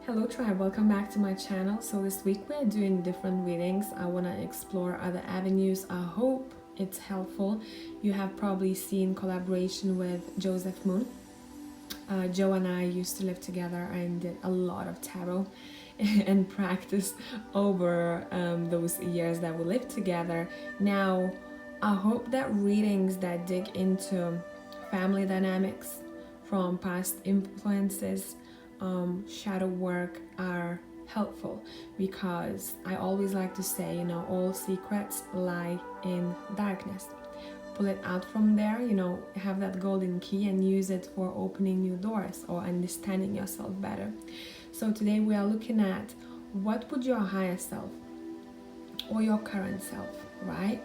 Hello tribe, welcome back to my channel. So this week we're doing different readings. I want to explore other avenues. I hope it's helpful. You have probably seen collaboration with Joseph Moon. Joe and I used to live together and did a lot of tarot and practice over those years that we lived together. Now I hope that readings that dig into family dynamics from past influences, shadow work are helpful, because I always like to say, all secrets lie in darkness. Pull it out from there, have that golden key and use it for opening new doors or understanding yourself better. So today we are looking at what would your higher self or your current self, right,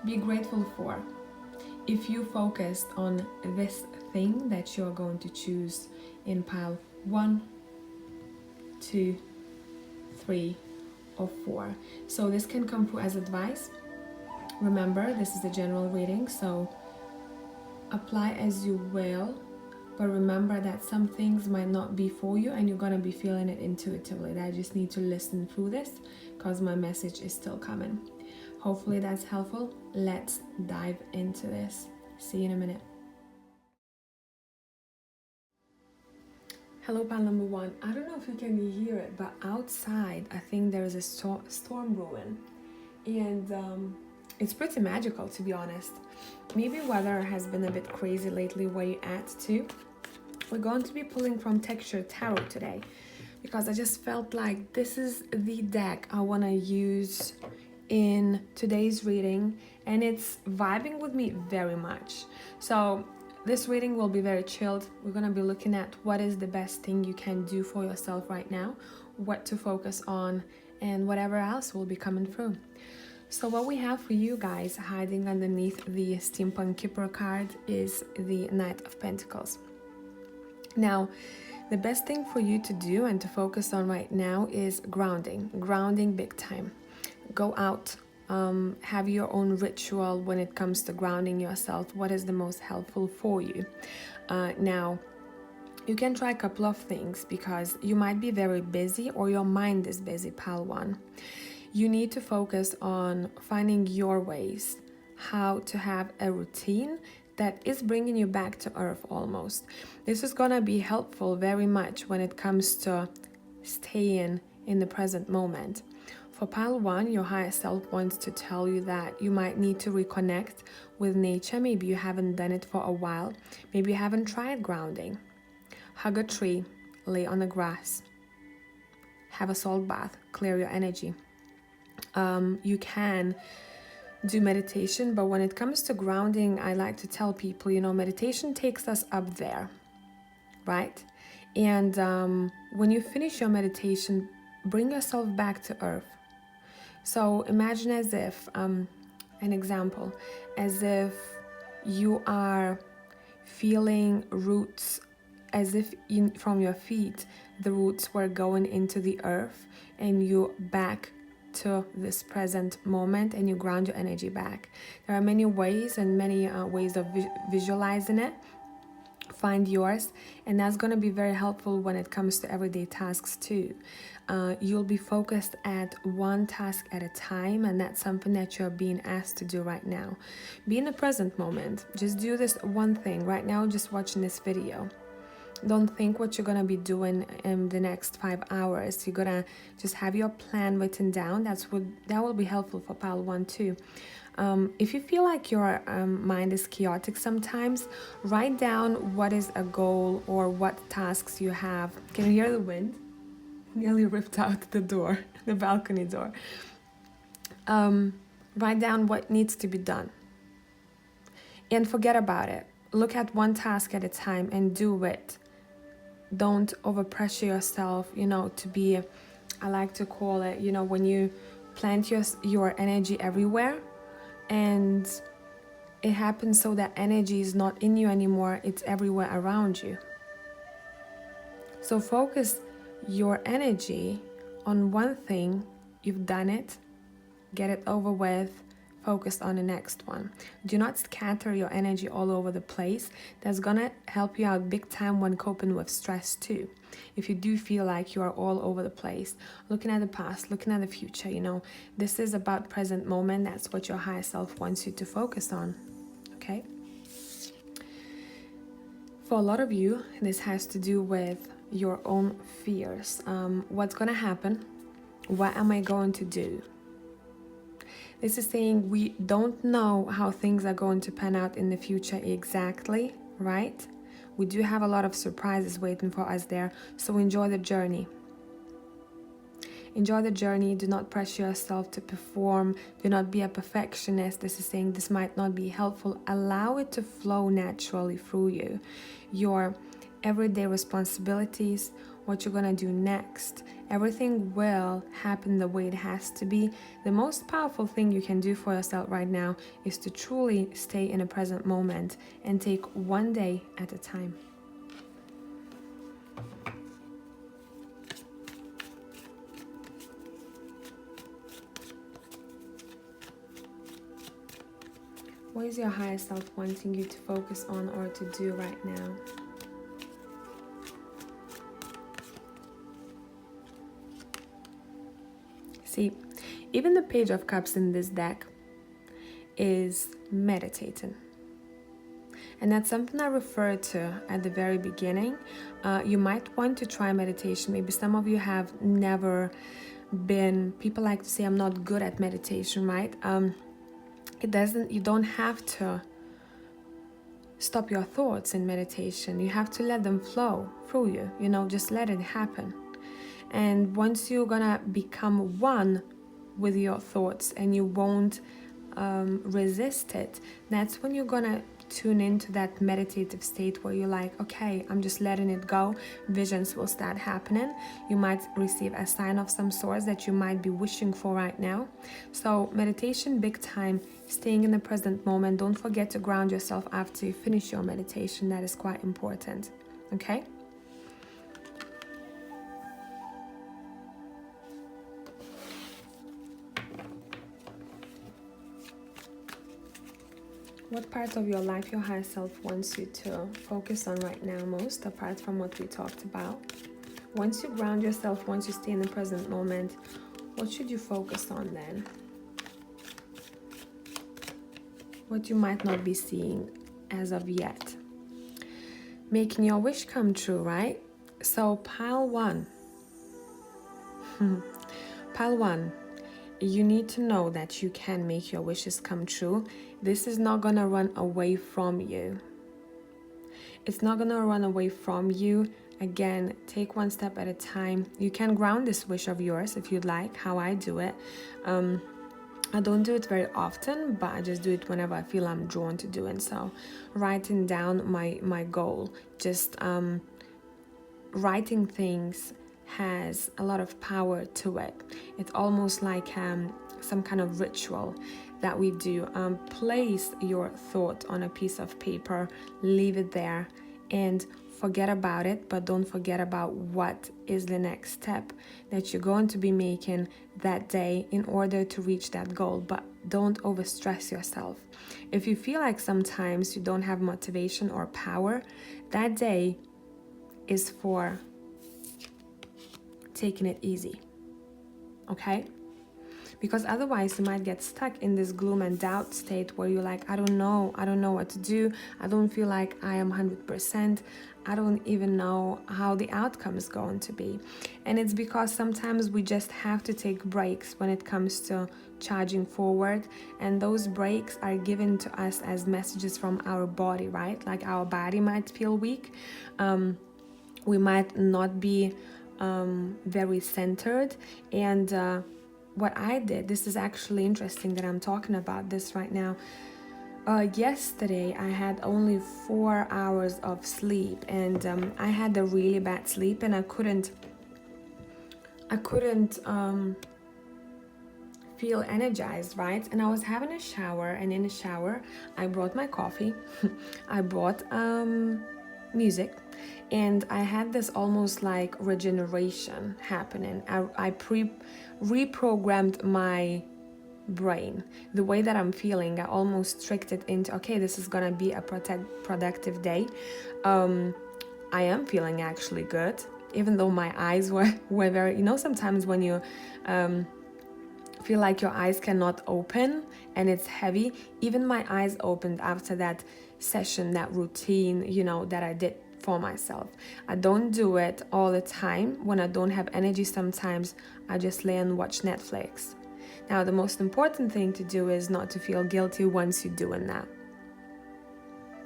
be grateful for if you focused on this thing that you're going to choose in pile 1, 2, 3, or 4. So this can come through as advice. Remember, this is a general reading, so apply as you will, but remember that some things might not be for you and you're going to be feeling it intuitively. I just need to listen through this because my message is still coming. Hopefully that's helpful. Let's dive into this. See you in a minute. Hello, pile number 1. I don't know if you can hear it, but outside I think there is a storm brewing, and it's pretty magical, to be honest. Maybe weather has been a bit crazy lately where you at too. We're going to be pulling from Texture Tarot today because I just felt like this is the deck I want to use in today's reading, and it's vibing with me very much. So this reading will be very chilled. We're going to be looking at what is the best thing you can do for yourself right now, what to focus on, and whatever else will be coming through. So what we have for you guys hiding underneath the Steampunk Keeper card is the Knight of Pentacles. Now, the best thing for you to do and to focus on right now is grounding big time. Go out, have your own ritual when it comes to grounding yourself. What is the most helpful for you? Now, you can try a couple of things because you might be very busy or your mind is busy, pile 1. You need to focus on finding your ways, how to have a routine that is bringing you back to earth almost. This is gonna be helpful very much when it comes to staying in the present moment. For pile 1, your higher self wants to tell you that you might need to reconnect with nature. Maybe you haven't done it for a while. Maybe you haven't tried grounding. Hug a tree, lay on the grass, have a salt bath, clear your energy. You can do meditation, but when it comes to grounding, I like to tell people, meditation takes us up there, right? And when you finish your meditation, bring yourself back to earth. So imagine as if, an example, as if you are feeling roots, as if from your feet, the roots were going into the earth and you back to this present moment and you ground your energy back. There are many ways and many ways of visualizing it. Find yours, and that's going to be very helpful when it comes to everyday tasks too. You'll be focused at one task at a time, and that's something that you're being asked to do right now. Be in the present moment. Just do this one thing right now, just watching this video. Don't think what you're gonna be doing in the next 5 hours. You're gonna just have your plan written down. That will be helpful for pile 1 too. If you feel like your mind is chaotic sometimes, write down what is a goal or what tasks you have. Can you hear the wind? Nearly ripped out the door, the balcony door. Write down what needs to be done and forget about it. Look at one task at a time and do it. Don't overpressure yourself, to be, I like to call it, when you plant your energy everywhere and it happens so that energy is not in you anymore, it's everywhere around you. So focus your energy on one thing. You've done it, get it over with, focus on the next one. Do not scatter your energy all over the place. That's gonna help you out big time when coping with stress too. If you do feel like you are all over the place, looking at the past, looking at the future, this is about present moment. That's what your higher self wants you to focus on, okay? For a lot of you, this has to do with your own fears. What's gonna happen? What am I going to do? This is saying we don't know how things are going to pan out in the future exactly, right? We do have a lot of surprises waiting for us there, so enjoy the journey. Enjoy the journey. Do not pressure yourself to perform. Do not be a perfectionist. This is saying this might not be helpful. Allow it to flow naturally through you. Your everyday responsibilities, what you're going to do next, everything will happen the way it has to be. The most powerful thing you can do for yourself right now is to truly stay in a present moment and take one day at a time. What is your higher self wanting you to focus on or to do right now? See, even the Page of Cups in this deck is meditating. And that's something I referred to at the very beginning. You might want to try meditation. Maybe some of you have never been, people like to say I'm not good at meditation, right? You don't have to stop your thoughts in meditation. You have to let them flow through you, just let it happen. And once you're gonna become one with your thoughts and you won't resist it, that's when you're gonna tune into that meditative state where you're like, okay, I'm just letting it go. Visions will start happening. You might receive a sign of some sort that you might be wishing for right now. So meditation, big time, staying in the present moment. Don't forget to ground yourself after you finish your meditation. That is quite important, okay? What part of your life your higher self wants you to focus on right now most, apart from what we talked about? Once you ground yourself, once you stay in the present moment, what should you focus on then? What you might not be seeing as of yet. Making your wish come true, right? So pile one. Pile one. You need to know that you can make your wishes come true. This is not gonna run away from you. It's not gonna run away from you. Again, take one step at a time. You can ground this wish of yours if you'd like, how I do it. I don't do it very often, but I just do it whenever I feel I'm drawn to doing so. Writing down my goal. Just writing things has a lot of power to it. It's almost like some kind of ritual that we do. Place your thought on a piece of paper, leave it there, and forget about it, but don't forget about what is the next step that you're going to be making that day in order to reach that goal. But don't overstress yourself. If you feel like sometimes you don't have motivation or power, that day is for taking it easy, okay? Because otherwise you might get stuck in this gloom and doubt state where you're like, I don't know what to do. I don't feel like I am 100%. I don't even know how the outcome is going to be. And it's because sometimes we just have to take breaks when it comes to charging forward. And those breaks are given to us as messages from our body, right? Like our body might feel weak. We might not be very centered. And what I did, this is actually interesting that I'm talking about this right now. Yesterday I had only 4 hours of sleep, and I had a really bad sleep, and I couldn't feel energized, right? And I was having a shower, and in the shower I brought my coffee, I brought music, and I had this almost like regeneration happening. I reprogrammed my brain. The way that I'm feeling, I almost tricked it into, okay, this is gonna be a productive day. I am feeling actually good, even though my eyes were very, sometimes when you feel like your eyes cannot open and it's heavy, even my eyes opened after that session, that routine, that I did for myself. I don't do it all the time. When I don't have energy, sometimes I just lay and watch Netflix. Now, the most important thing to do is not to feel guilty once you're doing that,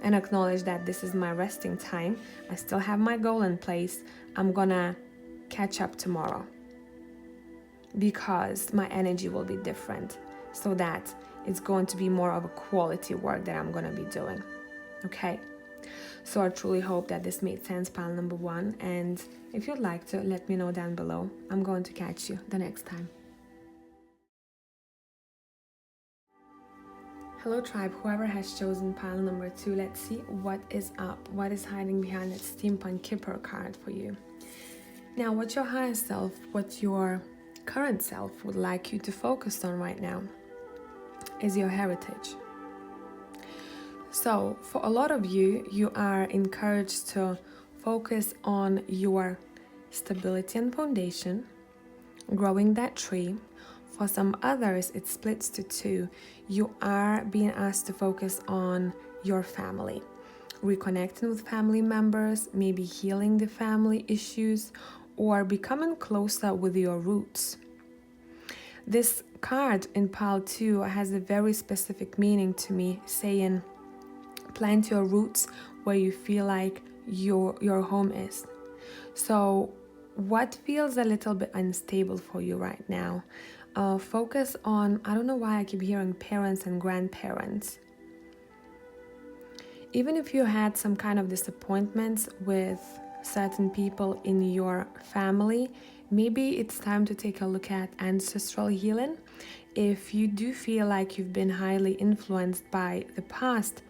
and acknowledge that this is my resting time. I still have my goal in place. I'm gonna catch up tomorrow because my energy will be different, so that it's going to be more of a quality work that I'm gonna be doing. Okay? So I truly hope that this made sense, pile number 1. And if you'd like to, let me know down below. I'm going to catch you the next time. Hello tribe, whoever has chosen pile number 2, let's see what is up, what is hiding behind that steampunk Kipper card for you. Now, what your higher self, what your current self would like you to focus on right now is your heritage. So for a lot of you, you are encouraged to focus on your stability and foundation, growing that tree. For some others, it splits to 2. You are being asked to focus on your family, reconnecting with family members, maybe healing the family issues, or becoming closer with your roots. This card in pile 2 has a very specific meaning to me, saying plant your roots where you feel like your home is. So what feels a little bit unstable for you right now? Focus on, I don't know why I keep hearing parents and grandparents. Even if you had some kind of disappointments with certain people in your family, maybe it's time to take a look at ancestral healing. If you do feel like you've been highly influenced by the past,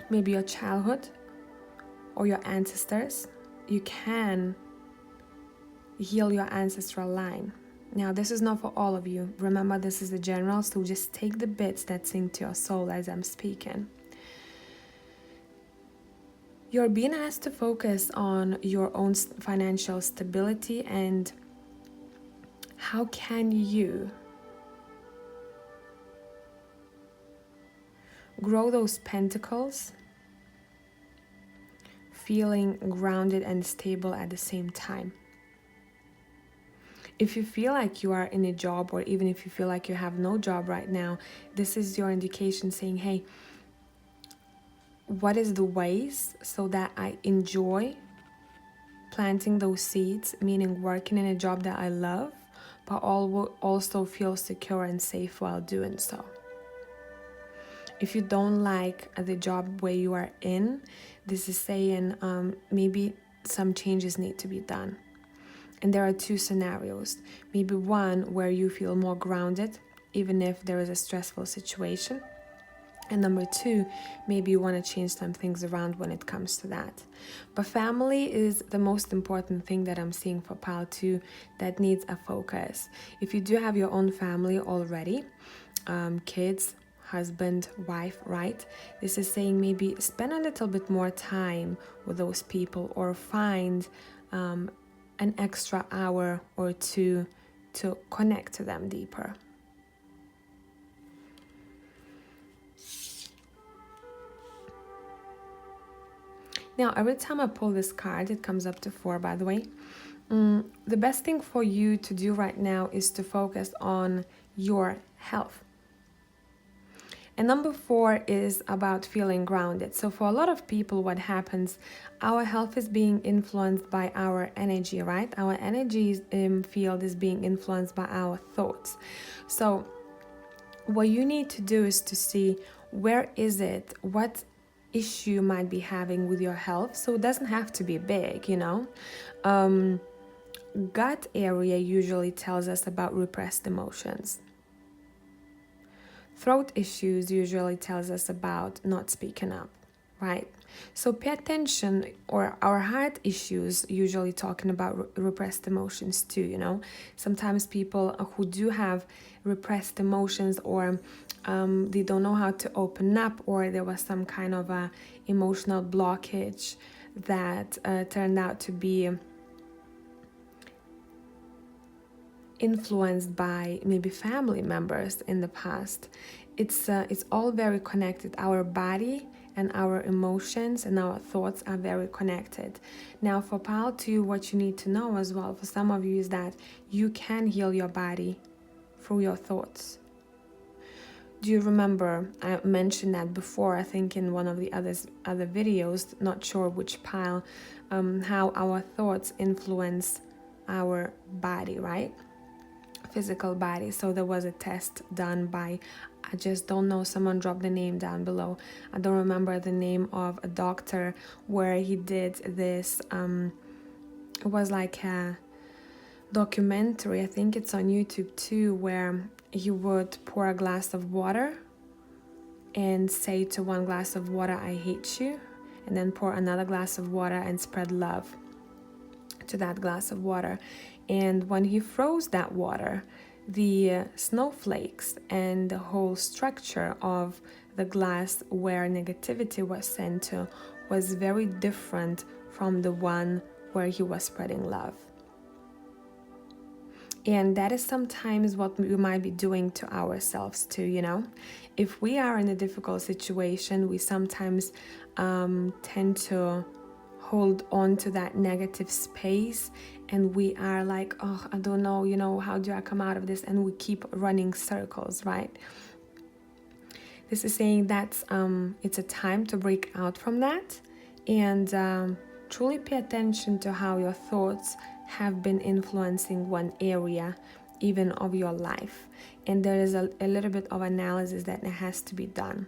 maybe your childhood or your ancestors, you can heal your ancestral line. Now, this is not for all of you. Remember, this is a general, so just take the bits that sing to your soul as I'm speaking. You're being asked to focus on your own financial stability and how can you grow those pentacles, feeling grounded and stable at the same time. If you feel like you are in a job, or even if you feel like you have no job right now, this is your indication saying, hey, what is the ways so that I enjoy planting those seeds, meaning working in a job that I love, but also feel secure and safe while doing so. If you don't like the job where you are in, this is saying maybe some changes need to be done. And there are 2 scenarios. Maybe one where you feel more grounded, even if there is a stressful situation. And number 2, maybe you want to change some things around when it comes to that. But family is the most important thing that I'm seeing for pile 2 that needs a focus. If you do have your own family already, kids, husband, wife, right? This is saying maybe spend a little bit more time with those people, or find an extra hour or 2 to connect to them deeper. Now, every time I pull this card, it comes up to 4, by the way. The best thing for you to do right now is to focus on your health. And number 4 is about feeling grounded. So for a lot of people, what happens, our health is being influenced by our energy, right? Our energy field is being influenced by our thoughts. So what you need to do is to see, where is it, what issue you might be having with your health. So it doesn't have to be big, gut area usually tells us about repressed emotions. Throat issues usually tells us about not speaking up, right? So pay attention, or our heart issues usually talking about repressed emotions too, you know. Sometimes people who do have repressed emotions, or they don't know how to open up, or there was some kind of a emotional blockage that turned out to be influenced by maybe family members in the past. It's all very connected. Our body and our emotions and our thoughts are very connected. Now for pile 2, what you need to know as well for some of you is that you can heal your body through your thoughts. Do you remember I mentioned that before, I think in one of the other videos, not sure which pile, how our thoughts influence our body, right? Physical body. So there was a test done by, I just don't know, someone dropped the name down below. I don't remember the name of a doctor, where he did this, it was like a documentary, I think it's on YouTube too, where he would pour a glass of water and say to one glass of water, I hate you, and then pour another glass of water and spread love to that glass of water. And when he froze that water, the snowflakes and the whole structure of the glass where negativity was sent to was very different from the one where he was spreading love. And that is sometimes what we might be doing to ourselves too, you know. If we are in a difficult situation, we sometimes tend to hold on to that negative space, and we are like, oh, I don't know, you know, how do I come out of this? And we keep running circles, right? This is saying that it's a time to break out from that, and truly pay attention to how your thoughts have been influencing one area even of your life. And there is a little bit of analysis that has to be done.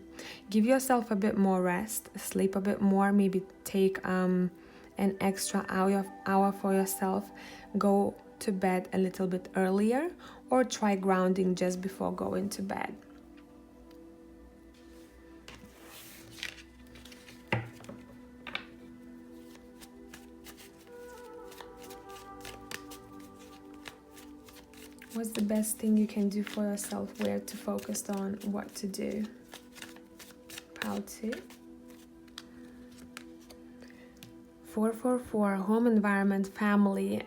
Give yourself a bit more rest, sleep a bit more, maybe take an extra hour for yourself, go to bed a little bit earlier, or try grounding just before going to bed. What's the best thing you can do for yourself? Where to focus on, what to do? Pile 2. 444, home environment, family.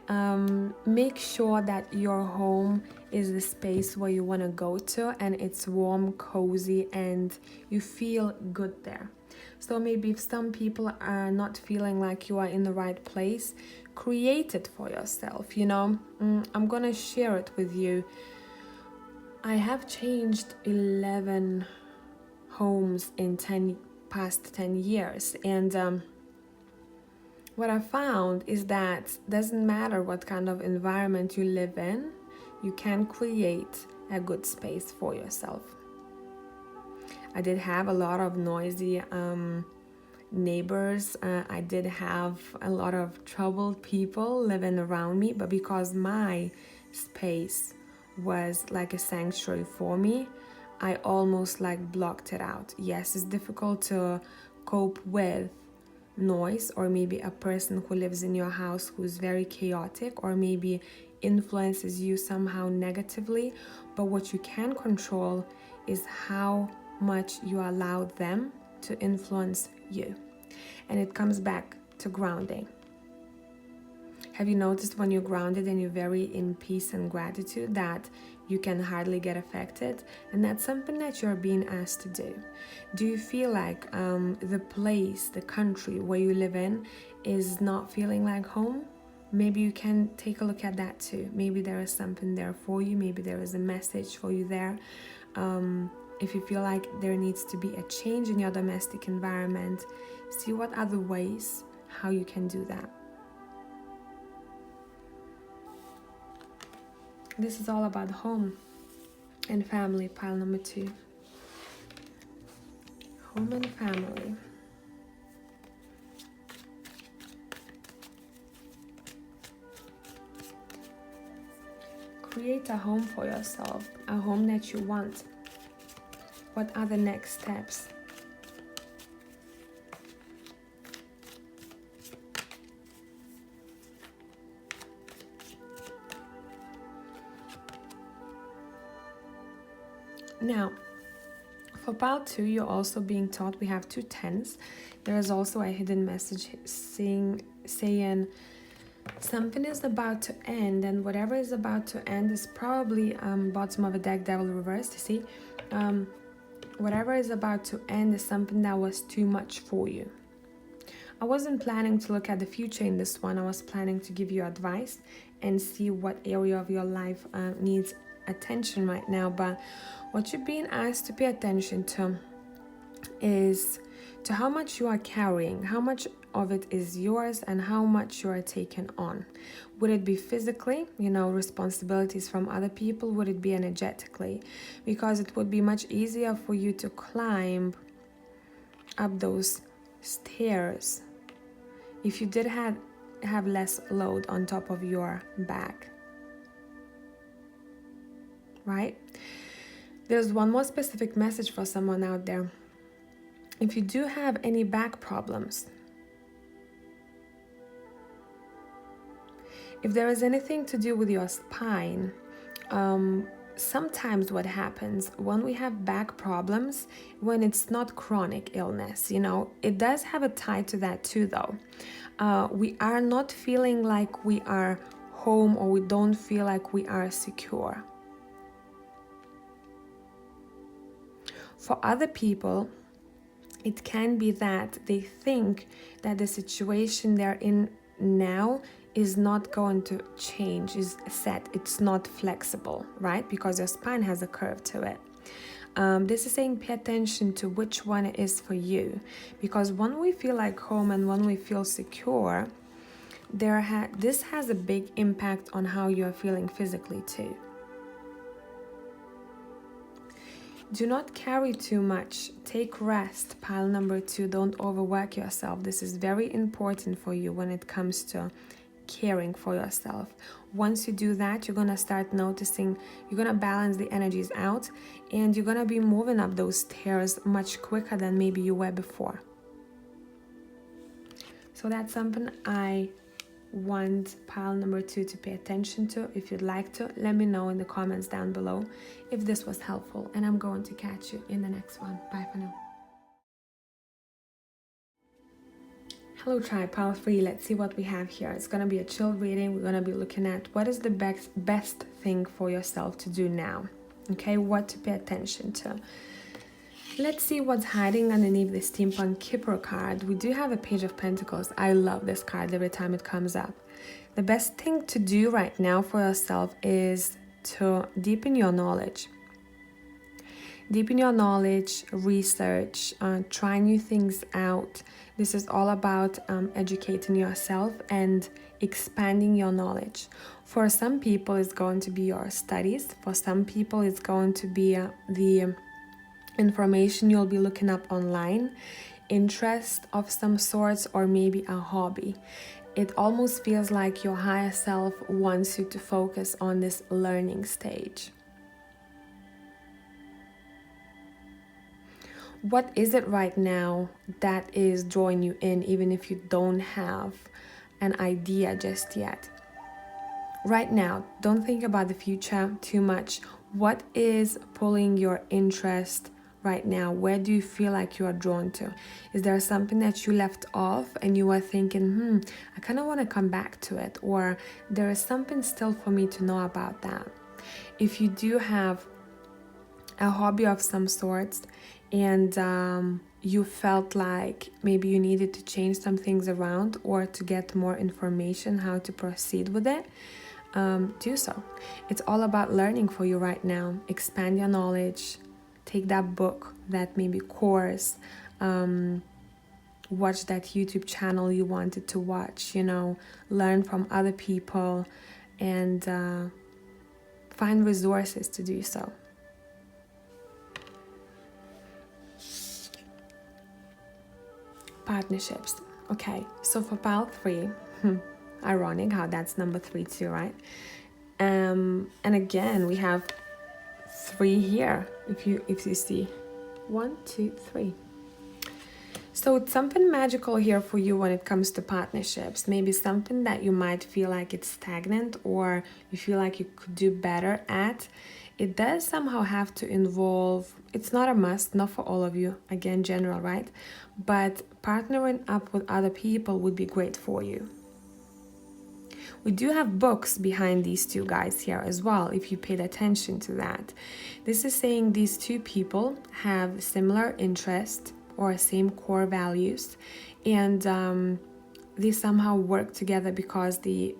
Make sure that your home is the space where you want to go to, and it's warm, cozy, and you feel good there. So maybe if some people are not feeling like you are in the right place, create it for yourself, you know. I'm gonna share it with you. I have changed 11 homes in past 10 years, and what I found is that doesn't matter what kind of environment you live in, you can create a good space for yourself. I did have a lot of noisy neighbors. I did have a lot of troubled people living around me, but because my space was like a sanctuary for me, I almost like blocked it out. Yes, it's difficult to cope with noise, or maybe a person who lives in your house who's very chaotic, or maybe influences you somehow negatively, but what you can control is how much you allow them to influence you. And it comes back to grounding. Have you noticed when you're grounded and you're very in peace and gratitude that you can hardly get affected? And that's something that you're being asked to do. Do you feel like the place, the country where you live in is not feeling like home? Maybe you can take a look at that too. Maybe there is something there for you. Maybe there is a message for you there. If you feel like there needs to be a change in your domestic environment, see what other ways how you can do that. This is all about home and family, pile number 2. Home and family. Create a home for yourself, a home that you want. What are the next steps? Now, for pile 2, you're also being taught we have 2 tens. There is also a hidden message saying something is about to end, and whatever is about to end is probably bottom of a deck, devil reversed. You see, whatever is about to end is something that was too much for you. I wasn't planning to look at the future in this one. I was planning to give you advice and see what area of your life needs attention right now. But what you're being asked to pay attention to is to how much you are carrying, how much of it is yours, and how much you are taking on. Would it be physically, responsibilities from other people? Would it be energetically? Because it would be much easier for you to climb up those stairs if you did have less load on top of your back, right? There's one more specific message for someone out there. If you do have any back problems, if there is anything to do with your spine, sometimes what happens when we have back problems, when it's not chronic illness, it does have a tie to that too, though. We are not feeling like we are home, or we don't feel like we are secure. For other people, it can be that they think that the situation they're in now is not going to change, is set, it's not flexible, right? Because your spine has a curve to it. This is saying pay attention to which one it is for you, because when we feel like home and when we feel secure, this has a big impact on how you are feeling physically too. Do not carry too much. Take rest, pile number 2. Don't overwork yourself. This is very important for you when it comes to caring for yourself. Once you do that, you're going to start noticing, you're going to balance the energies out, and you're going to be moving up those stairs much quicker than maybe you were before. So that's something I want pile number 2 to pay attention to. If you'd like to, let me know in the comments down below if this was helpful, and I'm going to catch you in the next one. Bye for now. Hello tribe, pile 3. Let's see what we have here. It's going to be a chill reading. We're going to be looking at what is the best thing for yourself to do now. Okay, what to pay attention to. Let's see what's hiding underneath the Steampunk Kipper card. We do have a Page of Pentacles. I love this card every time it comes up. The best thing to do right now for yourself is to deepen your knowledge. Deepen your knowledge, research, try new things out. This is all about educating yourself and expanding your knowledge. For some people, it's going to be your studies. For some people, it's going to be the information you'll be looking up online, interest of some sorts, or maybe a hobby. It almost feels like your higher self wants you to focus on this learning stage. What is it right now that is drawing you in, even if you don't have an idea just yet? Right now, don't think about the future too much. What is pulling your interest right now? Where do you feel like you are drawn to? Is there something that you left off and you are thinking, I kind of want to come back to it, or there is something still for me to know about that? If you do have a hobby of some sorts and you felt like maybe you needed to change some things around or to get more information how to proceed with it, do so. It's all about learning for you right now. Expand your knowledge. Take that book, that maybe course, watch that YouTube channel you wanted to watch, learn from other people, and find resources to do so. Partnerships. Okay, so for pile 3, ironic how that's number 3 too, right? And again, we have 3 here, if you see 1, 2, 3. So it's something magical here for you when it comes to partnerships. Maybe something that you might feel like it's stagnant or you feel like you could do better at. It does somehow have to involve, it's not a must, not for all of you, again, general, right? But partnering up with other people would be great for you. We do have books behind these two guys here as well, if you paid attention to that. This is saying these two people have similar interests or same core values, and they somehow work together because they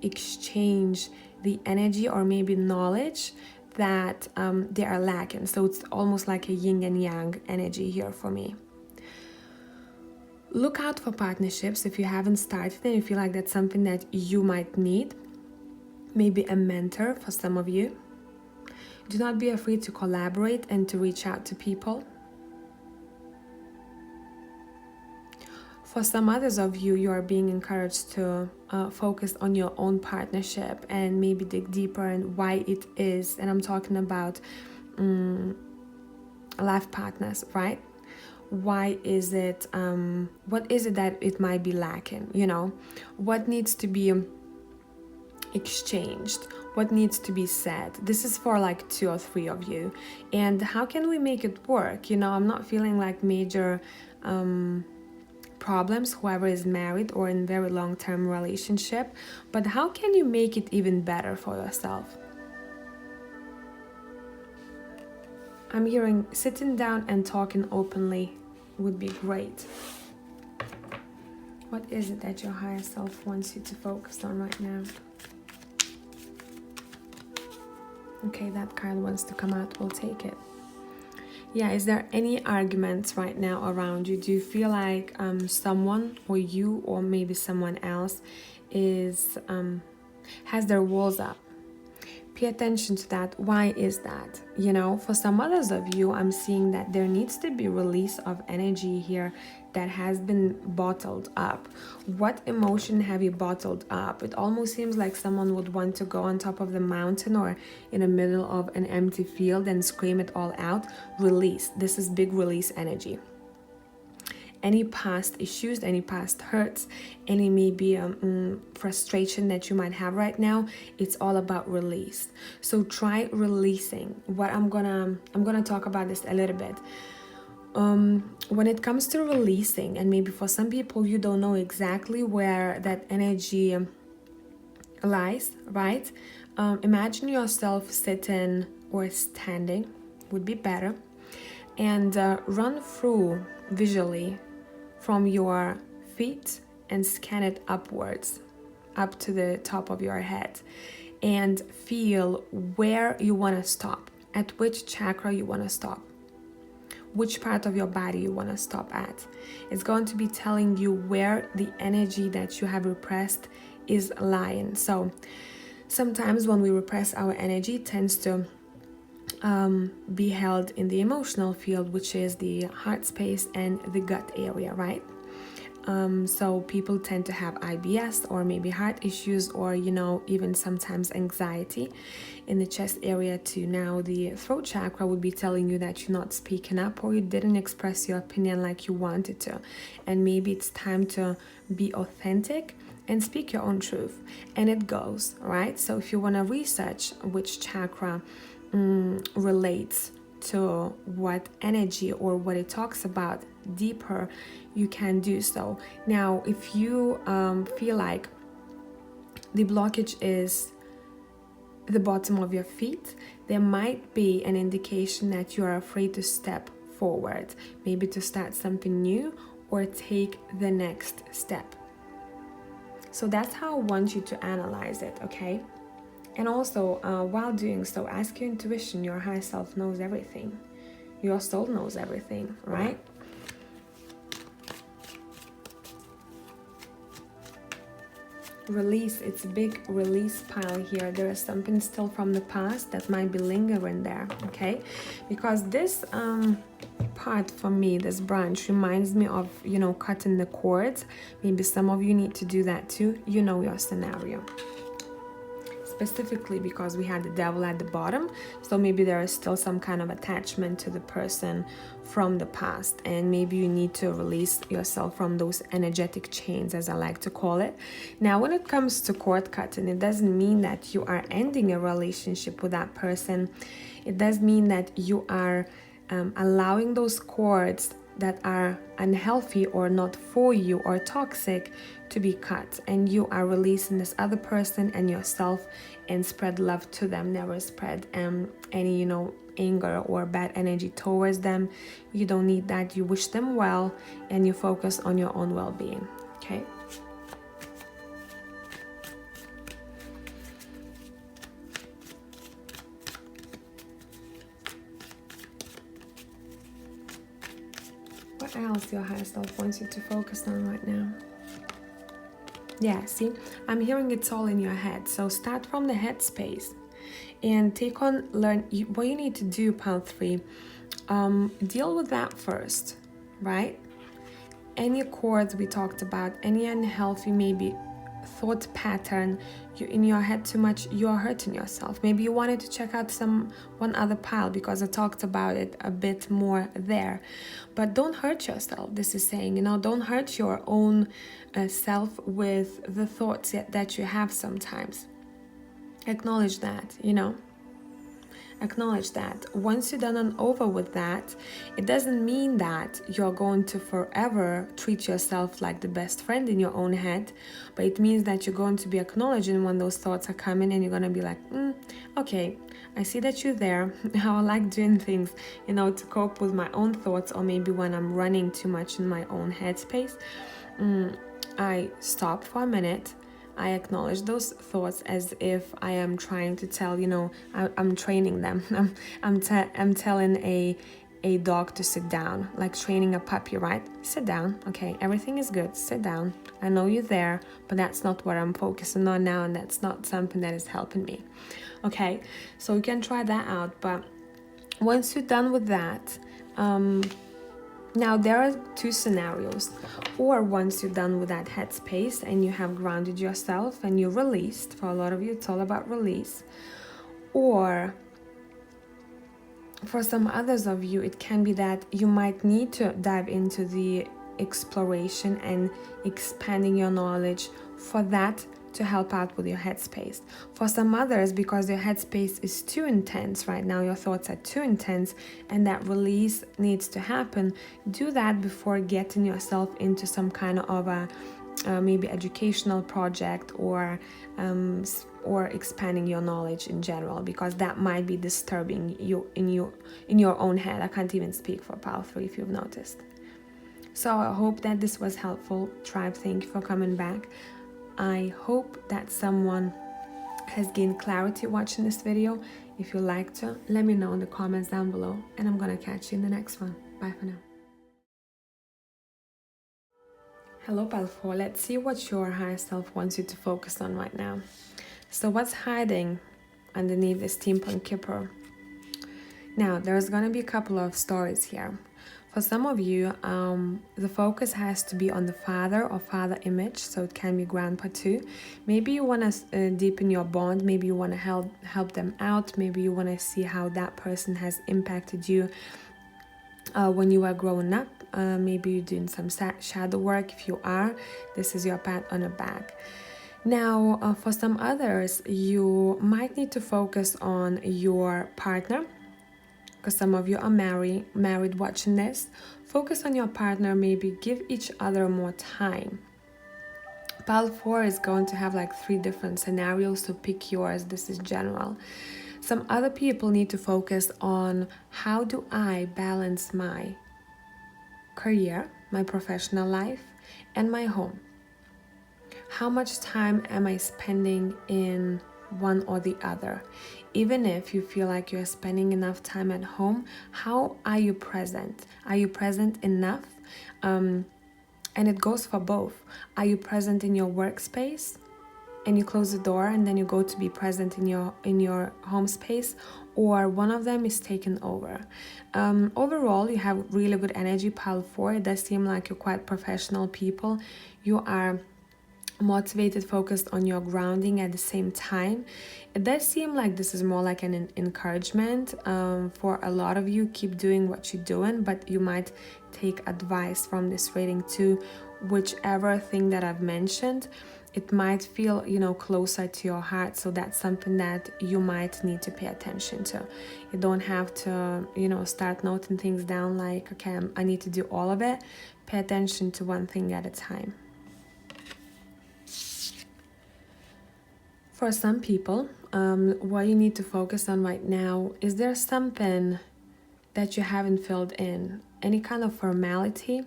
exchange the energy or maybe knowledge that they are lacking. So it's almost like a yin and yang energy here for me. Look out for partnerships if you haven't started and you feel like that's something that you might need. Maybe a mentor for some of you. Do not be afraid to collaborate and to reach out to people. For some others of you, you are being encouraged to focus on your own partnership and maybe dig deeper and why it is. And I'm talking about life partners, right? Why is it, what is it that it might be lacking, you know? What needs to be exchanged? What needs to be said? This is for like 2 or 3 of you. And how can we make it work? You know, I'm not feeling like major problems, whoever is married or in very long-term relationship, but how can you make it even better for yourself? I'm hearing sitting down and talking openly would be great. What is it that your higher self wants you to focus on right now? Okay, that card wants to come out, we'll take it. Yeah, is there any arguments right now around you? Do you feel like someone or you or maybe someone else is has their walls up? Pay attention to that. Why is that? You know, for some others of you, I'm seeing that there needs to be release of energy here that has been bottled up. What emotion have you bottled up? It almost seems like someone would want to go on top of the mountain or in the middle of an empty field and scream it all out. Release. This is big release energy. Any past issues, any past hurts, any maybe frustration that you might have right now, it's all about release. So try releasing. What I'm gonna talk about this a little bit. When it comes to releasing, and maybe for some people you don't know exactly where that energy lies, right? Imagine yourself sitting or standing, would be better, and run through visually from your feet and scan it upwards, up to the top of your head, and feel where you want to stop, at which chakra you want to stop, which part of your body you want to stop at. It's going to be telling you where the energy that you have repressed is lying. So sometimes when we repress our energy, it tends to be held in the emotional field, which is the heart space and the gut area, right? So people tend to have IBS or maybe heart issues, or you know, even sometimes anxiety in the chest area too. Now the throat chakra would be telling you that you're not speaking up or you didn't express your opinion like you wanted to, and maybe it's time to be authentic and speak your own truth. And it goes, right? So if you want to research which chakra relates to what energy or what it talks about deeper, you can do so. Now if you feel like the blockage is the bottom of your feet, there might be an indication that you are afraid to step forward, maybe to start something new or take the next step. So that's how I want you to analyze it, okay? And also, while doing so, ask your intuition. Your higher self knows everything. Your soul knows everything, right? Release. It's a big release pile here. There is something still from the past that might be lingering there, okay? Because this part for me, this branch, reminds me of, you know, cutting the cords. Maybe some of you need to do that too. You know your scenario. specifically because we had the devil at the bottom. So maybe there is still some kind of attachment to the person from the past, and maybe you need to release yourself from those energetic chains, as I like to call it. Now, when it comes to cord cutting, it doesn't mean that you are ending a relationship with that person. It does mean that you are allowing those cords that are unhealthy or not for you or toxic to be cut, and you are releasing this other person and yourself and spread love to them. Never spread any anger or bad energy towards them. You don't need that. You wish them well and you focus on your own well-being. Okay. What else your higher self wants you to focus on right now? Yeah, see, I'm hearing it's all in your head. So start from the head space and what you need to do, pile 3. Deal with that first, right? Any cords we talked about, any unhealthy maybe thought pattern, you're in your head too much, you are hurting yourself. Maybe you wanted to check out one other pile because I talked about it a bit more there. But don't hurt yourself. This is saying, don't hurt your own self with the thoughts that you have sometimes. Acknowledge that, Acknowledge that. Once you're done and over with that, it doesn't mean that you're going to forever treat yourself like the best friend in your own head, but it means that you're going to be acknowledging when those thoughts are coming, and you're going to be like, okay, I see that you're there. How I like doing things, to cope with my own thoughts, or maybe when I'm running too much in my own headspace, I stop for a minute. I acknowledge those thoughts as if I am trying to tell, I'm training them. I'm telling a dog to sit down, like training a puppy, right? Sit down. Okay, everything is good. Sit down. I know you're there, but that's not what I'm focusing on now, and that's not something that is helping me. Okay, so you can try that out. But once you're done with that, now there are 2 scenarios. Or once you're done with that headspace and you have grounded yourself and you're released. For a lot of you, it's all about release. Or for some others of you, it can be that you might need to dive into the exploration and expanding your knowledge for that to help out with your headspace. For some others, because your headspace is too intense right now, your thoughts are too intense, and that release needs to happen, do that before getting yourself into some kind of a maybe educational project or expanding your knowledge in general, because that might be disturbing you in your own head. I can't even speak for pile 3 if you've noticed. So I hope that this was helpful. Tribe, thank you for coming back. I hope that someone has gained clarity watching this video. If you'd like to, let me know in the comments down below, and I'm gonna catch you in the next one. Bye for now. Hello, pile 4. Let's see what your higher self wants you to focus on right now. So what's hiding underneath this steampunk kipper? Now, there's gonna be a couple of stories here. For some of you, the focus has to be on the father or father image, so it can be grandpa too. Maybe you want to deepen your bond, maybe you want to help them out, maybe you want to see how that person has impacted you when you were growing up. Maybe you're doing some shadow work. If you are, this is your pat on the back. Now, for some others, you might need to focus on your partner, because some of you are married watching this. Focus on your partner, maybe give each other more time. Pile 4 is going to have like 3 different scenarios, so pick yours. This is general. Some other people need to focus on, how do I balance my career, my professional life, and my home? How much time am I spending in one or the other? Even if you feel like you're spending enough time at home, how are you present? Are you present enough? And it goes for both. Are you present in your workspace and you close the door and then you go to be present in your home space, or one of them is taken over? Overall, you have really good energy, pile 4. It does seem like you're quite professional people. You are motivated, focused on your grounding at the same time. It does seem like this is more like an encouragement for a lot of you. Keep doing what you're doing, but you might take advice from this reading too. Whichever thing that I've mentioned, it might feel, closer to your heart. So that's something that you might need to pay attention to. You don't have to, start noting things down like, okay, I need to do all of it. Pay attention to one thing at a time. For some people, what you need to focus on right now, is there something that you haven't filled in? Any kind of formality,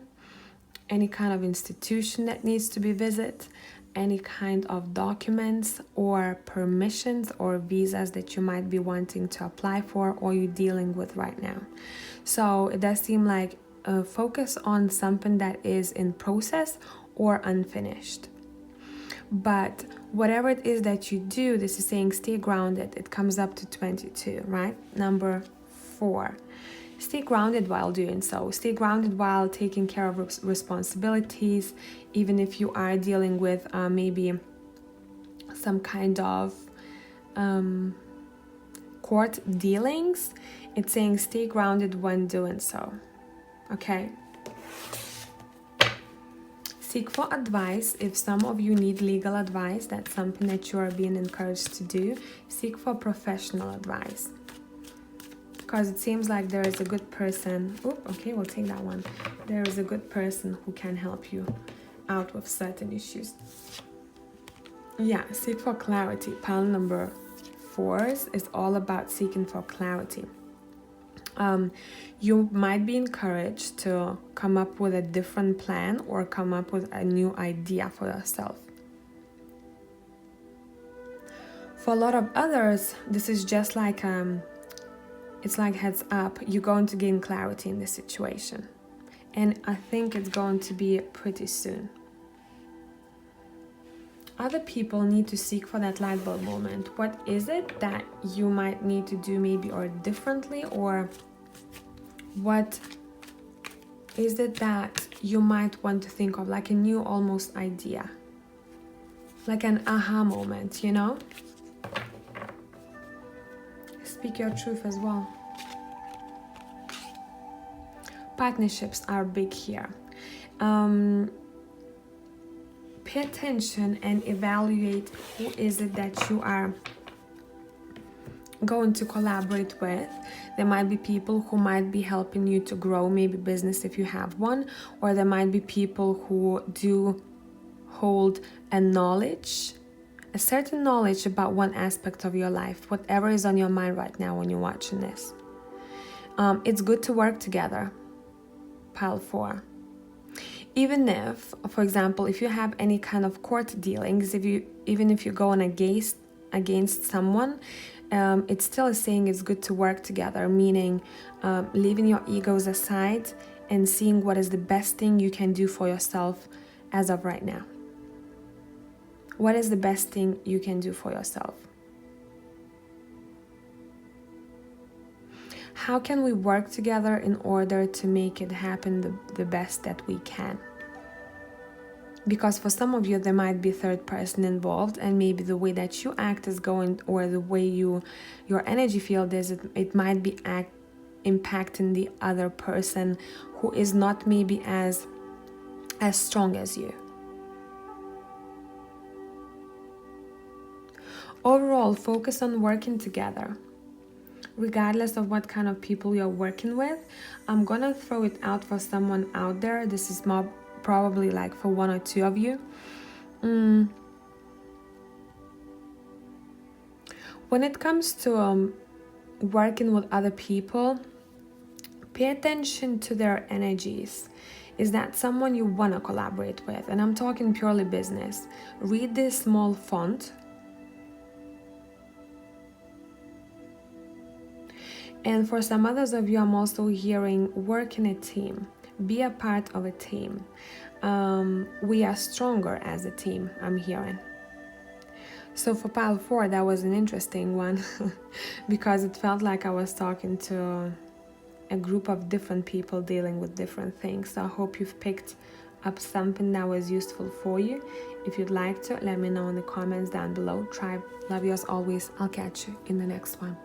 any kind of institution that needs to be visited, any kind of documents or permissions or visas that you might be wanting to apply for or you're dealing with right now. So it does seem like focus on something that is in process or unfinished. But whatever it is that you do, this is saying stay grounded. It comes up to 22, right? Number 4. Stay grounded while doing so. Stay grounded while taking care of responsibilities, even if you are dealing with maybe some kind of court dealings. It's saying stay grounded when doing so. Okay? Seek for advice. If some of you need legal advice, that's something that you are being encouraged to do. Seek for professional advice. Because it seems like there is a good person. Okay, we'll take that one. There is a good person who can help you out with certain issues. Yeah, seek for clarity. Pile number 4 is all about seeking for clarity. You might be encouraged to come up with a different plan or come up with a new idea for yourself. For a lot of others, this is just like it's like heads up, you're going to gain clarity in this situation. And I think it's going to be pretty soon. Other people need to seek for that light bulb moment. What is it that you might need to do maybe or differently, or what is it that you might want to think of, like a new almost idea, like an aha moment, Speak your truth as well. Partnerships are big here. Pay attention and evaluate who is it that you are going to collaborate with. There might be people who might be helping you to grow maybe business if you have one, or there might be people who do hold a certain knowledge about one aspect of your life, whatever is on your mind right now when you're watching this. It's good to work together. Pile 4. Even if, for example, if you have any kind of court dealings, even if you're going against someone, it still is saying it's good to work together, meaning leaving your egos aside and seeing what is the best thing you can do for yourself as of right now. What is the best thing you can do for yourself? How can we work together in order to make it happen the best that we can? Because for some of you, there might be a third person involved, and maybe the way that you act is going, or the way your energy field is, it might be impacting the other person who is not maybe as strong as you. Overall, focus on working together. Regardless of what kind of people you're working with, I'm gonna throw it out for someone out there. This is more probably like for 1 or 2 of you. When it comes to working with other people, pay attention to their energies. Is that someone you want to collaborate with? And I'm talking purely business. Read this small font. And for some others of you, I'm also hearing work in a team. Be a part of a team. We are stronger as a team, I'm hearing. So for pile 4, that was an interesting one because it felt like I was talking to a group of different people dealing with different things. So I hope you've picked up something that was useful for you. If you'd like to, let me know in the comments down below. Tribe, love you as always. I'll catch you in the next one.